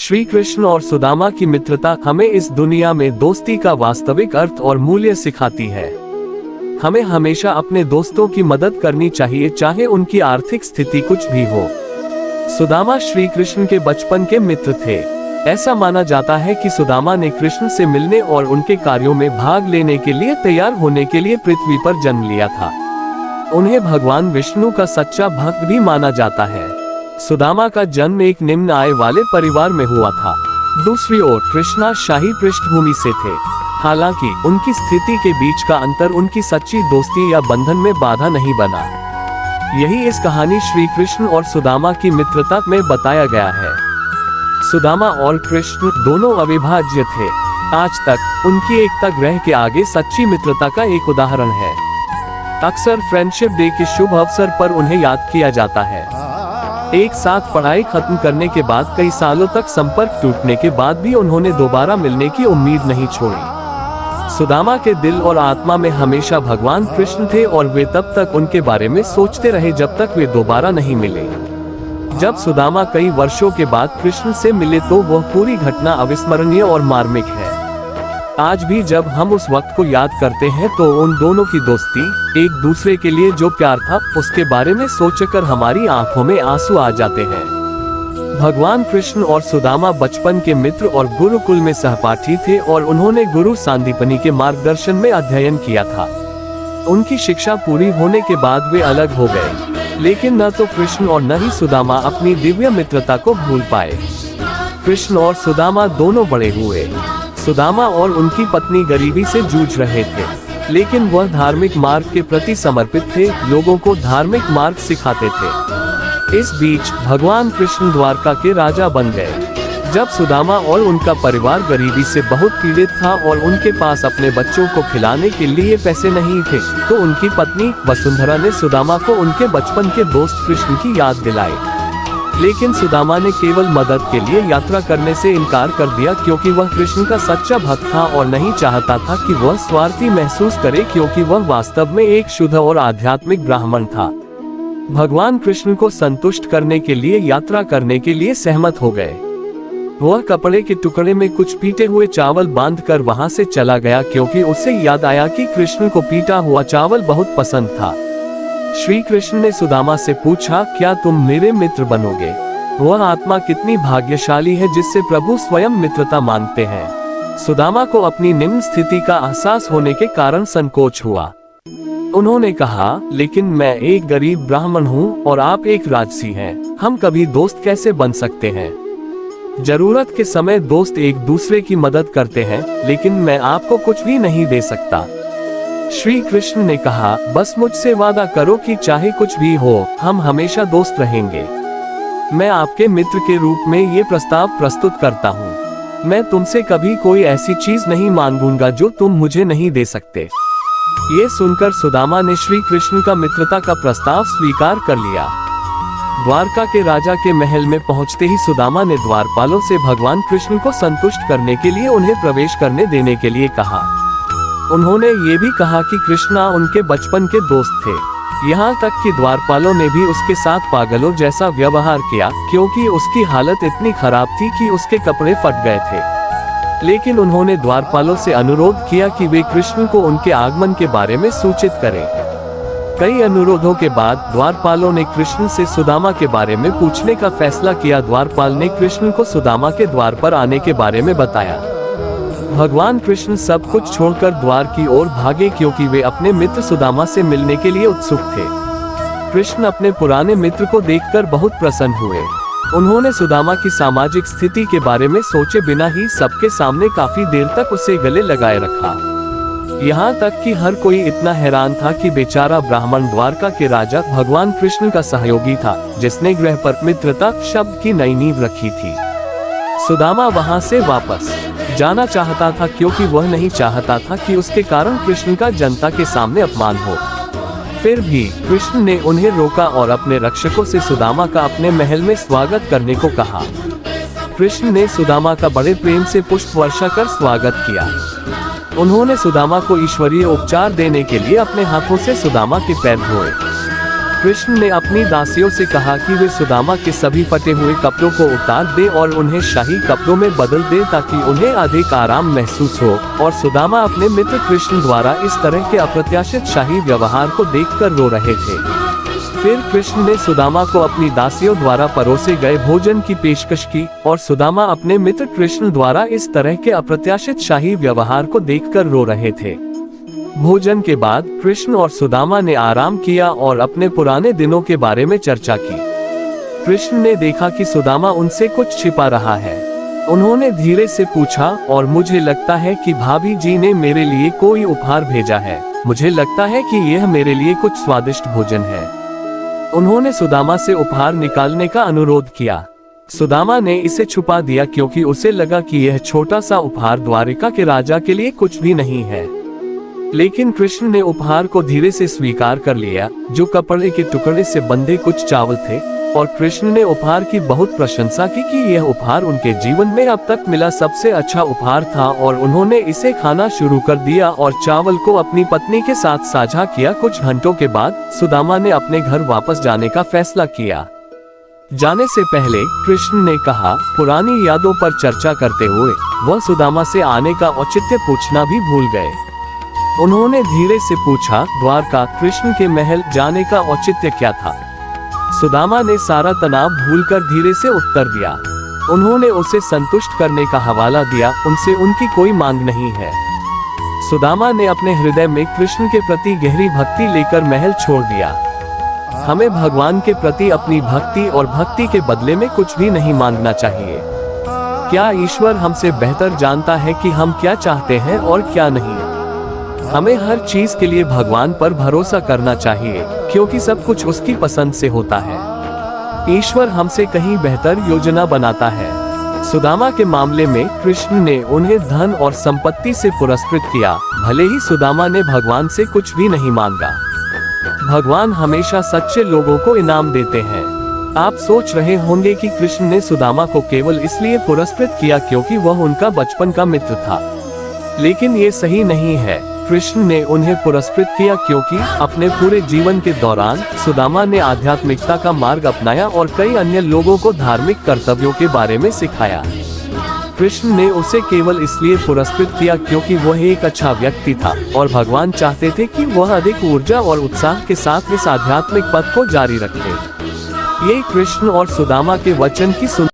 श्री कृष्ण और सुदामा की मित्रता हमें इस दुनिया में दोस्ती का वास्तविक अर्थ और मूल्य सिखाती है। हमें हमेशा अपने दोस्तों की मदद करनी चाहिए, चाहे उनकी आर्थिक स्थिति कुछ भी हो। सुदामा श्री कृष्ण के बचपन के मित्र थे। ऐसा माना जाता है कि सुदामा ने कृष्ण से मिलने और उनके कार्यों में भाग लेने के लिए तैयार होने के लिए पृथ्वी पर जन्म लिया था। उन्हें भगवान विष्णु का सच्चा भक्त भी माना जाता है। सुदामा का जन्म एक निम्न आय वाले परिवार में हुआ था। दूसरी ओर कृष्णा शाही पृष्ठभूमि से थे। हालांकि उनकी स्थिति के बीच का अंतर उनकी सच्ची दोस्ती या बंधन में बाधा नहीं बना। यही इस कहानी श्री कृष्ण और सुदामा की मित्रता में बताया गया है। सुदामा और कृष्ण दोनों अविभाज्य थे। आज तक उनकी एकता ग्रह के आगे सच्ची मित्रता का एक उदाहरण है। अक्सर फ्रेंडशिप डे के शुभ अवसर पर उन्हें याद किया जाता है। एक साथ पढ़ाई खत्म करने के बाद कई सालों तक संपर्क टूटने के बाद भी उन्होंने दोबारा मिलने की उम्मीद नहीं छोड़ी। सुदामा के दिल और आत्मा में हमेशा भगवान कृष्ण थे और वे तब तक उनके बारे में सोचते रहे जब तक वे दोबारा नहीं मिले। जब सुदामा कई वर्षों के बाद कृष्ण से मिले तो वह पूरी घटना अविस्मरणीय और मार्मिक है। आज भी जब हम उस वक्त को याद करते हैं तो उन दोनों की दोस्ती, एक दूसरे के लिए जो प्यार था, उसके बारे में सोचकर हमारी आंखों में आंसू आ जाते हैं। भगवान कृष्ण और सुदामा बचपन के मित्र और गुरुकुल में सहपाठी थे और उन्होंने गुरु सांदीपनी के मार्गदर्शन में अध्ययन किया था। उनकी शिक्षा पूरी होने के बाद वे अलग हो गए, लेकिन न तो कृष्ण और न ही सुदामा अपनी दिव्य मित्रता को भूल पाए। कृष्ण और सुदामा दोनों बड़े हुए। सुदामा और उनकी पत्नी गरीबी से जूझ रहे थे, लेकिन वह धार्मिक मार्ग के प्रति समर्पित थे, लोगों को धार्मिक मार्ग सिखाते थे। इस बीच भगवान कृष्ण द्वारका के राजा बन गए। जब सुदामा और उनका परिवार गरीबी से बहुत पीड़ित था और उनके पास अपने बच्चों को खिलाने के लिए पैसे नहीं थे, तो उनकी पत्नी वसुंधरा ने सुदामा को उनके बचपन के दोस्त कृष्ण की याद दिलाई। लेकिन सुदामा ने केवल मदद के लिए यात्रा करने से इनकार कर दिया, क्योंकि वह कृष्ण का सच्चा भक्त था और नहीं चाहता था कि वह स्वार्थी महसूस करे, क्योंकि वह वास्तव में एक शुद्ध और आध्यात्मिक ब्राह्मण था। भगवान कृष्ण को संतुष्ट करने के लिए यात्रा करने के लिए सहमत हो गए। वह कपड़े के टुकड़े में कुछ पीटे हुए चावल बांधकर वहां से चला गया, क्योंकि उसे याद आया कि कृष्ण को पीटा हुआ चावल बहुत पसंद था। श्री कृष्ण ने सुदामा से पूछा, क्या तुम मेरे मित्र बनोगे? वह आत्मा कितनी भाग्यशाली है जिससे प्रभु स्वयं मित्रता मांगते हैं। सुदामा को अपनी निम्न स्थिति का एहसास होने के कारण संकोच हुआ। उन्होंने कहा, लेकिन मैं एक गरीब ब्राह्मण हूँ और आप एक राजसी हैं। हम कभी दोस्त कैसे बन सकते हैं? जरूरत के समय दोस्त एक दूसरे की मदद करते हैं, लेकिन मैं आपको कुछ भी नहीं दे सकता। श्री कृष्ण ने कहा, बस मुझसे वादा करो कि चाहे कुछ भी हो, हम हमेशा दोस्त रहेंगे। मैं आपके मित्र के रूप में ये प्रस्ताव प्रस्तुत करता हूँ। मैं तुमसे कभी कोई ऐसी चीज नहीं मांगूंगा जो तुम मुझे नहीं दे सकते। ये सुनकर सुदामा ने श्री कृष्ण का मित्रता का प्रस्ताव स्वीकार कर लिया। द्वारका के राजा के महल में पहुंचते ही सुदामा ने द्वारपालों से भगवान कृष्ण को संतुष्ट करने के लिए उन्हें प्रवेश करने देने के लिए कहा। उन्होंने ये भी कहा कि कृष्णा उनके बचपन के दोस्त थे। यहाँ तक कि द्वारपालों ने भी उसके साथ पागलों जैसा व्यवहार किया, क्योंकि उसकी हालत इतनी खराब थी कि उसके कपड़े फट गए थे। लेकिन उन्होंने द्वारपालों से अनुरोध किया कि वे कृष्ण को उनके आगमन के बारे में सूचित करें। कई अनुरोधों के बाद द्वारपालों ने कृष्ण से सुदामा के बारे में पूछने का फैसला किया। द्वारपाल ने कृष्ण को सुदामा के द्वार पर आने के बारे में बताया। भगवान कृष्ण सब कुछ छोड़कर द्वार की ओर भागे, क्योंकि वे अपने मित्र सुदामा से मिलने के लिए उत्सुक थे। कृष्ण अपने पुराने मित्र को देखकर बहुत प्रसन्न हुए। उन्होंने सुदामा की सामाजिक स्थिति के बारे में सोचे बिना ही सबके सामने काफी देर तक उसे गले लगाए रखा। यहाँ तक कि हर कोई इतना हैरान था कि बेचारा ब्राह्मण द्वारका के राजा भगवान कृष्ण का सहयोगी था, जिसने गृह पर मित्रता शब्द की नई नींव रखी थी। सुदामा वहां से वापस जाना चाहता था, क्योंकि वह नहीं चाहता था कि उसके कारण कृष्ण का जनता के सामने अपमान हो। फिर भी कृष्ण ने उन्हें रोका और अपने रक्षकों से सुदामा का अपने महल में स्वागत करने को कहा। कृष्ण ने सुदामा का बड़े प्रेम से पुष्प वर्षा कर स्वागत किया। उन्होंने सुदामा को ईश्वरीय उपचार देने के लिए अपने हाथों से सुदामा के पैर धोए। कृष्ण ने अपनी दासियों से कहा कि वे सुदामा के सभी फटे हुए कपड़ों को उतार दे और उन्हें शाही कपड़ों में बदल दे ताकि उन्हें अधिक आराम महसूस हो, और सुदामा अपने मित्र कृष्ण द्वारा इस तरह के अप्रत्याशित शाही व्यवहार को देखकर रो रहे थे। फिर कृष्ण ने सुदामा को अपनी दासियों द्वारा परोसे गए भोजन की पेशकश की, और सुदामा अपने मित्र कृष्ण द्वारा इस तरह के अप्रत्याशित शाही व्यवहार को देखकर रो रहे थे। भोजन के बाद कृष्ण और सुदामा ने आराम किया और अपने पुराने दिनों के बारे में चर्चा की। कृष्ण ने देखा कि सुदामा उनसे कुछ छिपा रहा है। उन्होंने धीरे से पूछा, और मुझे लगता है कि भाभी जी ने मेरे लिए कोई उपहार भेजा है। मुझे लगता है कि यह मेरे लिए कुछ स्वादिष्ट भोजन है। उन्होंने सुदामा से उपहार निकालने का अनुरोध किया। सुदामा ने इसे छुपा दिया क्योंकि उसे लगा कि यह छोटा सा उपहार द्वारिका के राजा के लिए कुछ भी नहीं है। लेकिन कृष्ण ने उपहार को धीरे से स्वीकार कर लिया, जो कपड़े के टुकड़े से बंधे कुछ चावल थे, और कृष्ण ने उपहार की बहुत प्रशंसा की कि यह उपहार उनके जीवन में अब तक मिला सबसे अच्छा उपहार था, और उन्होंने इसे खाना शुरू कर दिया और चावल को अपनी पत्नी के साथ साझा किया। कुछ घंटों के बाद सुदामा ने अपने घर वापस जाने का फैसला किया। जाने से पहले कृष्ण ने कहा, पुरानी यादों पर चर्चा करते हुए वह सुदामा से आने का औचित्य पूछना भी भूल गए। उन्होंने धीरे से पूछा, द्वारका कृष्ण के महल जाने का औचित्य क्या था? सुदामा ने सारा तनाव भूलकर धीरे से उत्तर दिया। उन्होंने उसे संतुष्ट करने का हवाला दिया, उनसे उनकी कोई मांग नहीं है। सुदामा ने अपने हृदय में कृष्ण के प्रति गहरी भक्ति लेकर महल छोड़ दिया। हमें भगवान के प्रति अपनी भक्ति और भक्ति के बदले में कुछ भी नहीं मांगना चाहिए। क्या ईश्वर हमसे बेहतर जानता है कि हम क्या चाहते हैं और क्या नहीं? हमें हर चीज के लिए भगवान पर भरोसा करना चाहिए, क्योंकि सब कुछ उसकी पसंद से होता है। ईश्वर हमसे कहीं बेहतर योजना बनाता है। सुदामा के मामले में कृष्ण ने उन्हें धन और संपत्ति से पुरस्कृत किया, भले ही सुदामा ने भगवान से कुछ भी नहीं मांगा। भगवान हमेशा सच्चे लोगों को इनाम देते हैं। आप सोच रहे होंगे कि कृष्ण ने सुदामा को केवल इसलिए पुरस्कृत किया क्योंकि वह उनका बचपन का मित्र था, लेकिन ये सही नहीं है। कृष्ण ने उन्हें पुरस्कृत किया क्योंकि अपने पूरे जीवन के दौरान सुदामा ने आध्यात्मिकता का मार्ग अपनाया और कई अन्य लोगों को धार्मिक कर्तव्यों के बारे में सिखाया। कृष्ण ने उसे केवल इसलिए पुरस्कृत किया क्योंकि वह एक अच्छा व्यक्ति था, और भगवान चाहते थे कि वह अधिक ऊर्जा और उत्साह के साथ इस आध्यात्मिक पथ को जारी रखे। ये कृष्ण और सुदामा के वचन की